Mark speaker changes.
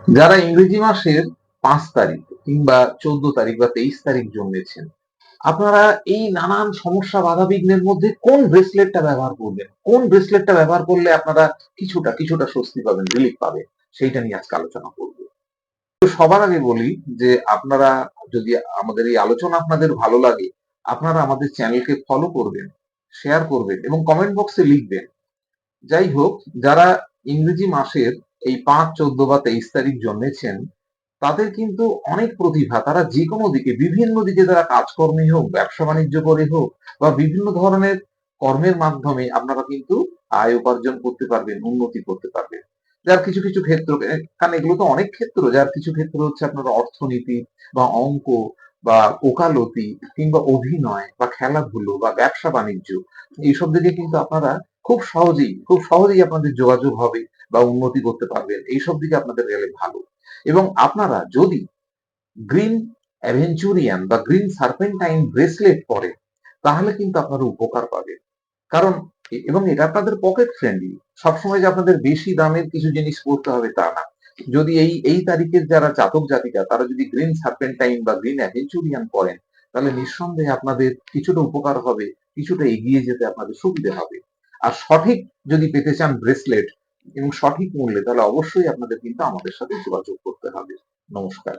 Speaker 1: যারা ইংরেজি মাসের 5 তারিখ কিংবা 14 তারিখ বা 23 তারিখ জন্মেছেন, আপনারা এই নানান সমস্যা বাধা বিঘ্নের মধ্যে কোন ব্রেসলেটটা ব্যবহার করবেন, কোন ব্রেসলেটটা ব্যবহার করলে আপনারা কিছুটা কিছুটা স্বস্তি পাবেন, রিলিফ পাবেন, সেইটা নিয়ে আজকে আলোচনা করব। তো সবার আগে বলি যে আপনারা যদি আমাদের এই আলোচনা আপনাদের ভালো লাগে, আপনারা আমাদের চ্যানেলকে ফলো করবেন, শেয়ার করবেন এবং কমেন্ট বক্সে লিখবেন। যাই হোক, যারা ইংরেজি মাসের এই 5, 14 বা 23 তারিখ জন্মেছেন, তাদের কিন্তু অনেক প্রতিভা। তারা যেকোনো দিকে, বিভিন্ন দিকে তারা কাজকর্মে হোক, ব্যবসা বাণিজ্য করে হোক বা বিভিন্ন ধরনের কর্মের মাধ্যমে আপনারা কিন্তু আয় উপার্জন করতে পারবেন, উন্নতি করতে পারবেন। যার কিছু কিছু ক্ষেত্র, কারণ এগুলো তো অনেক ক্ষেত্র, যার কিছু ক্ষেত্র হচ্ছে আপনার অর্থনীতি বা অঙ্ক বা ওকালতি কিংবা অভিনয় বা খেলাধুলো বা ব্যবসা বাণিজ্য, এইসব দিকে কিন্তু আপনারা খুব সহজেই আপনাদের যোগাযোগ হবে বা উন্নতি করতে পারবেন। এইসব দিকে আপনাদের গেলে ভালো। এবং আপনারা যদি গ্রিন অ্যাভেঞ্চুরিয়ান বা গ্রিন সার্পেন্টাইন ব্রেসলেট পরেন, তাহলে কিন্তু আপনারা উপকার পাবেন। কারণ এবং এটা আপনাদের পকেট ফ্রেন্ডলি। সবসময় যে আপনাদের বেশি দামের কিছু জিনিস পড়তে হবে তা না। যদি এই এই তারিখের যারা জাতক জাতিকা তারা যদি গ্রিন সার্পেন্টাইন বা গ্রিন অ্যাভেঞ্চুরিয়ান পড়েন, তাহলে নিঃসন্দেহে আপনাদের কিছুটা উপকার হবে, কিছুটা এগিয়ে যেতে আপনাদের সুবিধে হবে। আর সঠিক যদি পেতে চান ব্রেসলেট এবং সঠিক মূল্যে, তাহলে অবশ্যই আপনাদের কিন্তু আমাদের সাথে যোগাযোগ করতে হবে। নমস্কার।